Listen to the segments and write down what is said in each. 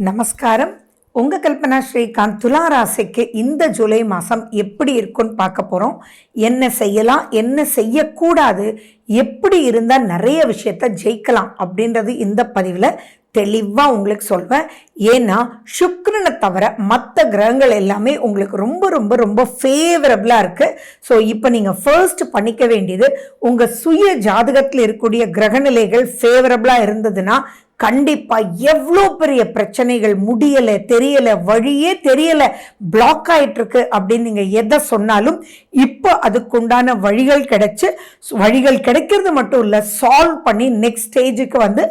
நமஸ்காரம். உங்க கல்பனா ஸ்ரீகாந்த். துலா ராசிக்கு இந்த ஜூலை மாதம் எப்படி இருக்குன்னு பார்க்க போகிறோம். என்ன செய்யலாம், என்ன செய்யக்கூடாது, எப்படி இருந்தால் நிறைய விஷயத்த ஜெயிக்கலாம் அப்படின்றது இந்த பதிவில் தெளிவாக உங்களுக்கு சொல்வேன். ஏன்னா சுக்கிரனை தவிர மற்ற கிரகங்கள் எல்லாமே உங்களுக்கு ரொம்ப ரொம்ப ரொம்ப ஃபேவரபிளாக இருக்குது. ஸோ இப்போ நீங்கள் ஃபர்ஸ்ட் பண்ணிக்க வேண்டியது, உங்கள் சுய ஜாதகத்தில் இருக்கக்கூடிய கிரகநிலைகள் ஃபேவரபிளாக இருந்ததுன்னா கண்டிப்பா எவ்வளோ பெரிய பிரச்சனைகள் முடியலை, தெரியலை, வழியே தெரியலை, பிளாக் ஆயிட்டு இருக்கு அப்படின்னு நீங்க எதை சொன்னாலும் இப்போ அதுக்குண்டான வழிகள் கிடைக்கிறது மட்டும் இல்லை, சால்வ் பண்ணி நெக்ஸ்ட் ஸ்டேஜுக்கு வந்து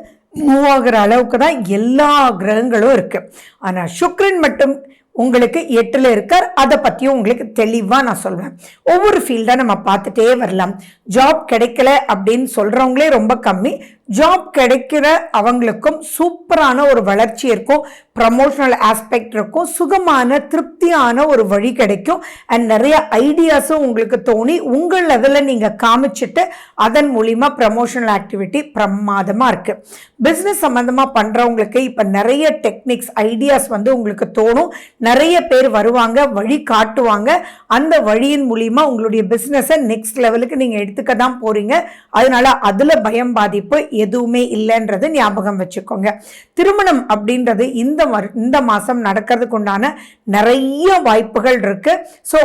மூவ் ஆகிற அளவுக்கு தான் எல்லா கிரகங்களும் இருக்கு. ஆனால் சுக்கிரன் மட்டும் உங்களுக்கு 8ல் இருக்கார். அதை பற்றியும் உங்களுக்கு தெளிவாக நான் சொல்வேன். ஒவ்வொரு ஃபீல்டாக நம்ம பார்த்துட்டே வரலாம். ஜாப் கிடைக்கல அப்படின்னு சொல்கிறவங்களே ரொம்ப கம்மி. ஜாப் கிடைக்கிற அவங்களுக்கும் சூப்பரான ஒரு வளர்ச்சி இருக்கும், ப்ரமோஷனல் ஆஸ்பெக்ட் இருக்கும், சுகமான திருப்தியான ஒரு வழி கிடைக்கும். அண்ட் நிறைய ஐடியாஸும் உங்களுக்கு தோணி உங்கள் லெவலில் நீங்கள் காமிச்சிட்டு அதன் மூலிமா ப்ரமோஷனல் ஆக்டிவிட்டி பிரமாதமாக இருக்குது. பிஸ்னஸ் சம்மந்தமாக பண்ணுறவங்களுக்கு இப்போ நிறைய டெக்னிக்ஸ், ஐடியாஸ் வந்து உங்களுக்கு தோணும். நிறைய பேர் வருவாங்க, வழி காட்டுவாங்க. அந்த வழியின் மூலிமா உங்களுடைய பிஸ்னஸை நெக்ஸ்ட் லெவலுக்கு நீங்கள் எடுத்துக்க தான் போகிறீங்க. அதனால அதில் பயம் பாதிப்பு எதுவுமே இல்லைன்றது ஞாபகம் வச்சுக்கோங்க. திருமணம் அப்படின்றது இந்த மாசம் நடக்கிறதுக்கு உண்டான நிறைய வாய்ப்புகள் இருக்கு. ஸோ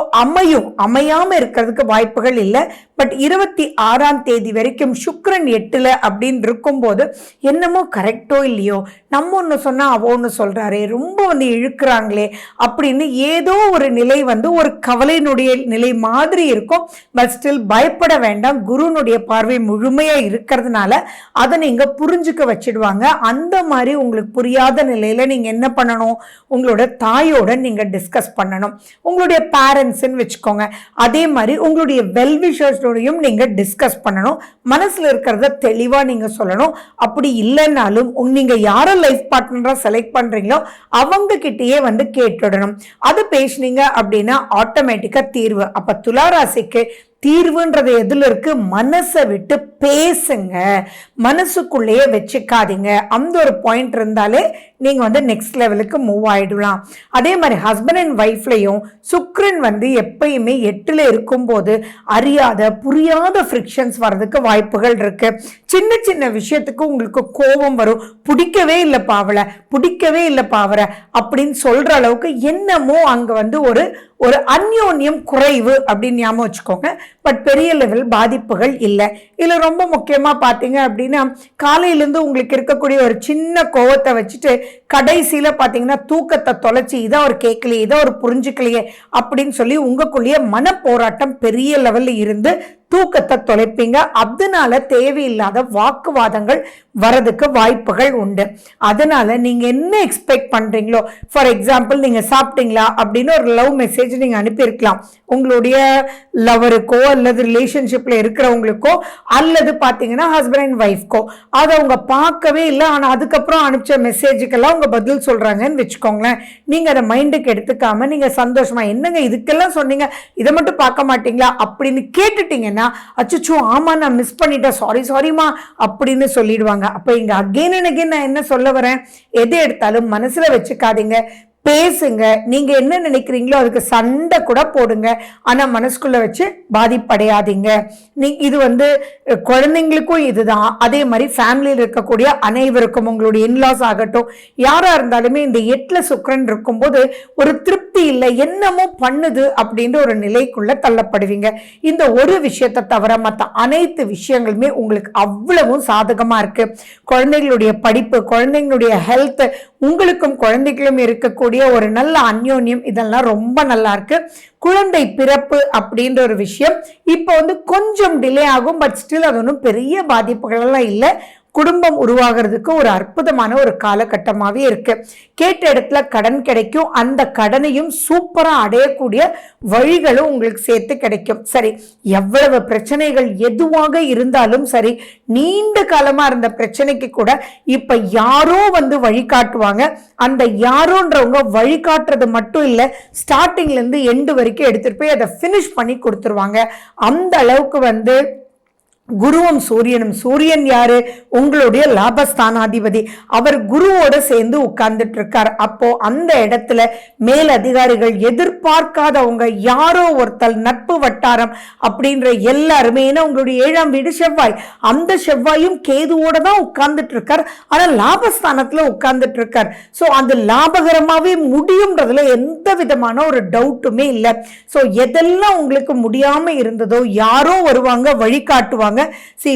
அமையாம இருக்கிறதுக்கு வாய்ப்புகள் இல்லை. பட் 26ஆம் தேதி வரைக்கும் சுக்கிரன் 8ல் அப்படின்னு இருக்கும்போது என்னமோ கரெக்டோ இல்லையோ, நம்ம ஒன்று சொன்னா அவ ஒன்று சொல்றாரே, ரொம்ப வந்து இழுக்கிறாங்களே அப்படின்னு ஏதோ ஒரு நிலை வந்து ஒரு கவலையினுடைய நிலை மாதிரி இருக்கும். பட் ஸ்டில் பயப்பட வேண்டாம். குருனுடைய பார்வை முழுமையா இருக்கிறதுனால அதை நீங்க புரிஞ்சுக்க வச்சிடுவாங்க. அந்த மாதிரி உங்களுக்கு புரியாத நிலையில நீங்க என்ன பண்ணணும், உங்களோட தாயோட நீங்க டிஸ்கஸ் பண்ணணும். உங்களுடைய பேரண்ட்ஸ்ன்னு வச்சுக்கோங்க. அதே மாதிரி உங்களுடைய வெல்விஷர்ஸோடையும் நீங்க டிஸ்கஸ் பண்ணணும். மனசுல இருக்கிறத தெளிவா நீங்க சொல்லணும். அப்படி இல்லைன்னாலும் நீங்க யார லைஃப் பார்ட்னரா செலக்ட் பண்றீங்களோ அவங்க கிட்டயே வந்து கேட்டுடணும். அது பேசுனீங்க அப்படின்னா ஆட்டோமேட்டிக்கா தீர்வு. அப்ப துளாராசிக்கு தீர்வுன்றது எதுல இருக்கு, மனசை விட்டு பேசுங்க, மனசுக்குள்ளேயே வச்சுக்காதீங்க. அந்த ஒரு பாயிண்ட் இருந்தாலே நீங்க வந்து நெக்ஸ்ட் லெவலுக்கு மூவ் ஆயிடலாம். அதே மாதிரி ஹஸ்பண்ட் அண்ட் ஒய்ஃப்லையும் சுக்கிரன் வந்து எப்பயுமே 8ல் இருக்கும்போது அறியாத புரியாத ஃப்ரிக்ஷன்ஸ் வர்றதுக்கு வாய்ப்புகள் இருக்கு. சின்ன சின்ன விஷயத்துக்கு உங்களுக்கு கோபம் வரும். பிடிக்கவே இல்லை பாவலை, பிடிக்கவே இல்லை பாவரை அப்படின்னு சொல்ற அளவுக்கு என்னமோ அங்க வந்து ஒரு அந்யோன்யம் குறைவு அப்படின்னு ஞாபகம் வச்சுக்கோங்க. பட் பெரிய லெவல் பாதிப்புகள் இல்லை. இதுல ரொம்ப முக்கியமா பாத்தீங்க அப்படின்னா, காலையிலேருந்து உங்களுக்கு இருக்கக்கூடிய ஒரு சின்ன கோவத்தை வச்சுட்டு கடைசியில பாத்தீங்கன்னா தூக்கத்தை தொலைச்சி இதை ஒரு கேட்கலையே, இதை ஒரு புரிஞ்சுக்கலையே அப்படின்னு சொல்லி உங்களுக்குள்ளேயே மன போராட்டம் பெரிய லெவல்ல இருந்து தூக்கத்தை தொலைப்பீங்க. அதனால தேவையில்லாத வாக்குவாதங்கள் வரதுக்கு வாய்ப்புகள் உண்டு. அதனால நீங்க என்ன எக்ஸ்பெக்ட் பண்றீங்களோ, ஃபார் எக்ஸாம்பிள் நீங்க சாப்பிட்டீங்களா அப்படின்னு ஒரு லவ் மெசேஜ் நீங்க அனுப்பியிருக்கலாம் உங்களுடைய லவருக்கோ அல்லது ரிலேஷன்ஷிப்ல இருக்கிறவங்களுக்கோ அல்லது பாத்தீங்கன்னா ஹஸ்பண்ட் அண்ட் ஒய்ஃப்கோ. அதை அவங்க பார்க்கவே இல்லை, ஆனா அதுக்கப்புறம் அனுப்பிச்ச மெசேஜுக்கெல்லாம் அவங்க பதில் சொல்றாங்கன்னு வச்சுக்கோங்களேன். நீங்க அதை மைண்டுக்கு எடுத்துக்காம நீங்க சந்தோஷமா, என்னங்க இதுக்கெல்லாம் சொன்னீங்க, இதை மட்டும் பார்க்க மாட்டீங்களா அப்படின்னு கேட்டுட்டீங்கன்னா அச்சோ ஆமா நான் மிஸ் பண்ணிட்டேன், சாரிமா அப்படின்னு சொல்லிடுவாங்க. அப்ப இங்க அகைன் அண்ட் அகைன் நான் என்ன சொல்ல வரேன், எதை எடுத்தாலும் மனசுல வச்சுக்காதீங்க, பேசுங்க. நீங்க என்ன நினைக்கிறீங்களோ அதுக்கு சண்டை கூட போடுங்க, ஆனா மனசுக்குள்ள வச்சு பாதிப்படையாதீங்க. இது வந்து குழந்தைங்களுக்கும் இதுதான். அதே மாதிரி ஃபேமிலியில் இருக்கக்கூடிய அனைவருக்கும், உங்களுடைய இன்லாஸ் ஆகட்டும், யாரா இருந்தாலுமே இந்த 8ல் சுக்கிரன் இருக்கும்போது ஒரு திருப்தி இல்லை, என்னமோ பண்ணுது அப்படின்ற ஒரு நிலைக்குள்ள தள்ளப்படுவீங்க. இந்த ஒரு விஷயத்தை தவிர மற்ற அனைத்து விஷயங்களுமே உங்களுக்கு அவ்வளவும் சாதகமா இருக்கு. குழந்தைகளுடைய படிப்பு, குழந்தைங்களுடைய ஹெல்த், உங்களுக்கும் குழந்தைகளும் இருக்கக்கூடிய ஒரு நல்ல அந்யோன்யம், இதெல்லாம் ரொம்ப நல்லா இருக்கு. குழந்தை பிறப்பு அப்படின்ற ஒரு விஷயம் இப்போ வந்து கொஞ்சம் டிலே ஆகும். பட் ஸ்டில் அது ஒன்றும் பெரிய பாதிப்புகள் எல்லாம் இல்லை. குடும்பம் உருவாகிறதுக்கு ஒரு அற்புதமான ஒரு காலகட்டமாகவே இருக்கு. கேட்ட இடத்துல கடன் கிடைக்கும். அந்த கடனையும் சூப்பரா அடையக்கூடிய வழிகளும் உங்களுக்கு சேர்த்து கிடைக்கும். சரி, எவ்வளவு பிரச்சனைகள் எதுவாக இருந்தாலும் சரி, நீண்ட காலமா இருந்த பிரச்சனைக்கு கூட இப்ப யாரோ வந்து வழிகாட்டுவாங்க. அந்த யாரோன்றவங்க வழிகாட்டுறது மட்டும் இல்லை, ஸ்டார்டிங்ல இருந்து எண்டு வரைக்கும் எடுத்துட்டு போய் அதை ஃபினிஷ் பண்ணி கொடுத்துருவாங்க. அந்த அளவுக்கு வந்து குருவும் சூரியனும். சூரியன் யாரு? உங்களுடைய லாபஸ்தானாதிபதி. அவர் குருவோட சேர்ந்து உட்கார்ந்துட்டு இருக்கார். அப்போ அந்த இடத்துல மேல் அதிகாரிகள், எதிர்பார்க்காதவங்க, யாரோ ஒருத்தல், நட்பு வட்டாரம் அப்படின்ற எல்லாருமே, ஏன்னா உங்களுடைய 7ஆம் வீடு செவ்வாய், அந்த செவ்வாயும் கேதுவோட தான் உட்கார்ந்துட்டு இருக்கார். ஆனா லாபஸ்தானத்துல உட்கார்ந்துட்டு இருக்கார். சோ அந்த லாபகரமாவே முடியும்ன்றதுல எந்த விதமான ஒரு டவுட்டுமே இல்லை. சோ எதெல்லாம் உங்களுக்கு முடியாம இருந்ததோ யாரோ வருவாங்க, வழிகாட்டுவாங்க.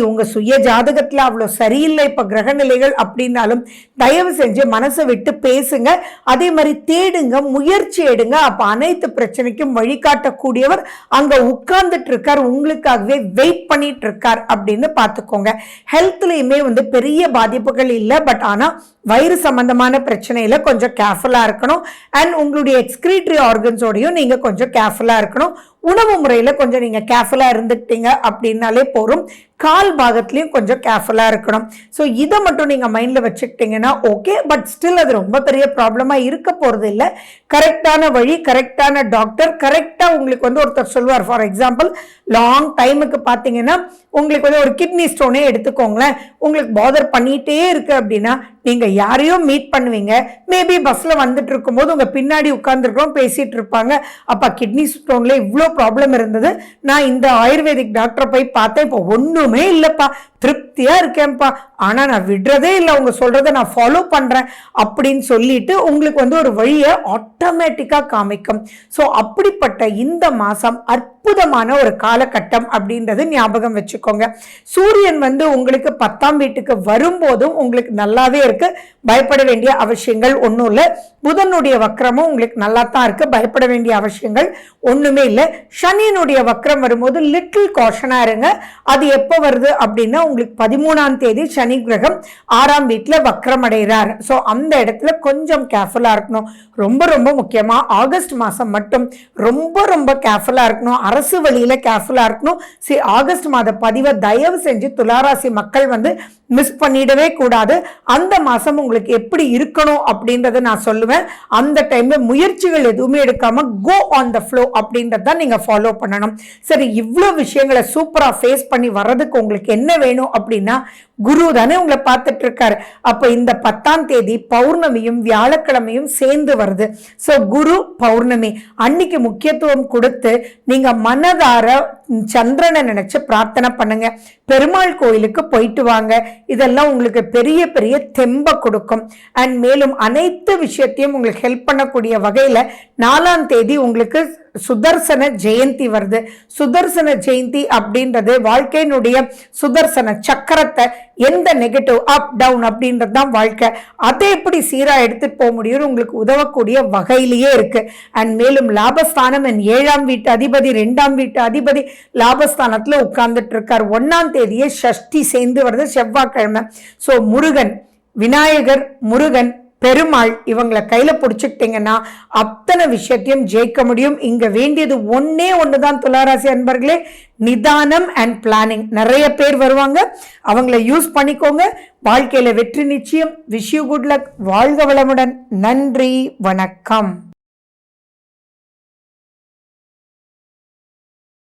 உங்க சுய ஜாதகத்துல அவ்வளவு சரியில்லை இப்ப கிரக நிலைகள் அப்படின்னாலும் தயவு செஞ்சு மனசை விட்டு பேசுங்க. அதே மாதிரி தேடுங்க, முயற்சி எடுங்க. அப்ப அனைத்து பிரச்சனைக்கும் வழிகாட்டக்கூடியவர் அங்க உட்கார்ந்துட்டு இருக்கார், உங்களுக்காகவே வெயிட் பண்ணிட்டு இருக்கார் அப்படின்னு பார்த்துக்கோங்க. ஹெல்த்லயுமே பெரிய பாதிப்புகள் இல்லை. பட் ஆனா வயிறு சம்பந்தமான பிரச்சனையில கொஞ்சம் கேர்ஃபுல்லா இருக்கணும். அண்ட் உங்களுடைய எக்ஸ்கிரீட்டரி ஆர்கன்ஸோடையும் நீங்க கொஞ்சம் கேர்ஃபுல்லா இருக்கணும். உணவு முறையில கொஞ்சம் நீங்க கேர்ஃபுல்லா இருந்துட்டீங்க அப்படின்னாலே போதும். கால் பாகத்திலையும் கொஞ்சம் கேர்ஃபுல்லா இருக்கணும். ஸோ இதை மட்டும் நீங்க மைண்ட்ல வச்சுக்கிட்டீங்கன்னா ஓகே. பட் ஸ்டில் அது ரொம்ப பெரிய ப்ராப்ளமா இருக்க போறது இல்லை. கரெக்டான வழி, கரெக்டான டாக்டர், கரெக்டா உங்களுக்கு ஒருத்தர் சொல்லுவார். ஃபார் எக்ஸாம்பிள், லாங் டைமுக்கு பார்த்தீங்கன்னா உங்களுக்கு ஒரு கிட்னி ஸ்டோனே எடுத்துக்கோங்களேன், உங்களுக்கு பாதர் பண்ணிட்டே இருக்கு அப்படின்னா நீங்க யாரையும் மீட் பண்ணுவீங்க. மேபி பஸ்ல வந்துட்டு இருக்கும்போது உங்க பின்னாடி உட்கார்ந்துருக்கோம், பேசிட்டு இருப்பாங்க. அப்ப கிட்னி ஸ்டோன்ல இவ்வளோ ப்ராப்ளம் இருந்தது, நான் இந்த ஆயுர்வேதிக் டாக்டரை போய் பார்த்தேன், இப்போ ஒண்ணுமே இல்லப்பா, திருப்தியா இருக்கேன்ப்பா, ஆனா நான் விடுறதே இல்லை, அவங்க சொல்றதை நான் ஃபாலோ பண்றேன் அப்படின்னு சொல்லிட்டு உங்களுக்கு ஒரு வழியை ஆட்டோமேட்டிக்கா காமிக்கும். ஸோ அப்படிப்பட்ட இந்த மாசம் அற்புதமான ஒரு காலகட்டம் அப்படின்றது ஞாபகம் வச்சுக்கோங்க. சூரியன் உங்களுக்கு 10ஆம் வீட்டுக்கு வரும்போதும் உங்களுக்கு நல்லாவே இருக்கு, பயப்பட வேண்டிய அவசியங்கள் ஒன்றும் இல்லை. புதனுடைய வக்ரமும் உங்களுக்கு நல்லா தான் இருக்கு, பயப்பட வேண்டிய அவசியங்கள் ஒண்ணுமே இல்லை. சனியினுடைய வக்ரம் வரும்போது லிட்டில் காஷனா இருங்க. அது எப்போ வருது அப்படின்னா உங்களுக்கு 13ஆம் தேதி சனி கிரகம் 6ஆம் வீட்டுல வக்ரம் அடைகிறார். ஸோ அந்த இடத்துல கொஞ்சம் கேர்ஃபுல்லா இருக்கணும். ரொம்ப ரொம்ப முக்கியமா ஆகஸ்ட் மாசம் மட்டும் ரொம்ப ரொம்ப கேர்ஃபுல்லா இருக்கணும். அரசு வழியில கேர்ஃபுல்லா இருக்கணும். ஆகஸ்ட் மாத பதிவை தயவு செஞ்சு துளாராசி மக்கள் மிஸ் பண்ணிடவே கூடாது. அந்த மாசம் உங்களுக்கு எப்படி இருக்கணும் அப்படின்றத நான் சொல்லுவேன். அந்த டைம்ல முயற்சிகள் எதுவுமே எடுக்காம கோ ஆன் த ஃப்ளோ அப்படின்றத நீங்க ஃபாலோ பண்ணணும். சரி, இவ்வளவு விஷயங்களை சூப்பரா ஃபேஸ் பண்ணி வர்றதுக்கு உங்களுக்கு என்ன வேணும் அப்படின்னா, குரு தானே உங்களை பார்த்துட்டு இருக்காரு. அப்ப இந்த 10ஆம் தேதி பௌர்ணமியும் வியாழக்கிழமையும் சேர்ந்து வருது. சோ குரு பௌர்ணமி அன்னைக்கு முக்கியத்துவம் கொடுத்து நீங்க மனதார சந்திரனை நினைச்சு பிரார்த்தனை பண்ணுங்க. பெருமாள் கோயிலுக்கு போயிட்டு வாங்க. இதெல்லாம் உங்களுக்கு பெரிய பெரிய தெம்ப கொடுக்கும். அண்ட் மேலும் அனைத்து விஷயத்தையும் உங்களுக்கு ஹெல்ப் பண்ணக்கூடிய வகையில 4ஆம் தேதி உங்களுக்கு சுதர்சன ஜெயந்தி வருது. சுதர்சன ஜெயந்தி அப்படின்றது வாழ்க்கையினுடைய சுதர்சன சக்கரத்தை, எந்த நெகட்டிவ் அப் டவுன் அப்படின்றது தான் வாழ்க்கை, அதை எப்படி சீரா எடுத்துட்டு போக முடியும் உங்களுக்கு உதவக்கூடிய வகையிலேயே இருக்கு. அண்ட் மேலும் லாபஸ்தானம் 7ஆம் வீட்டு அதிபதி 2ஆம் வீட்டு அதிபதி லாபஸ்தானத்துல உட்கார்ந்துட்டு இருக்கார். 1ஆம் தேதியே ஷஷ்டி சேர்ந்து வருது, செவ்வாய்க்கிழமை. சோ முருகன், விநாயகர், முருகன், பெருமாள் இவங்களை கையில பிடிச்சிக்கிட்டீங்கன்னா அத்தனை விஷயத்தையும் ஜெயிக்க முடியும். இங்க வேண்டியது ஒன்னே ஒண்ணுதான் துளாராசி அன்பர்களே, நிதானம் அண்ட் பிளானிங். நிறைய பேர் வருவாங்க, அவங்கள யூஸ் பண்ணிக்கோங்க. வாழ்க்கையில வெற்றி நிச்சயம். Wish you good luck. வாழ்க வளமுடன். நன்றி, வணக்கம்.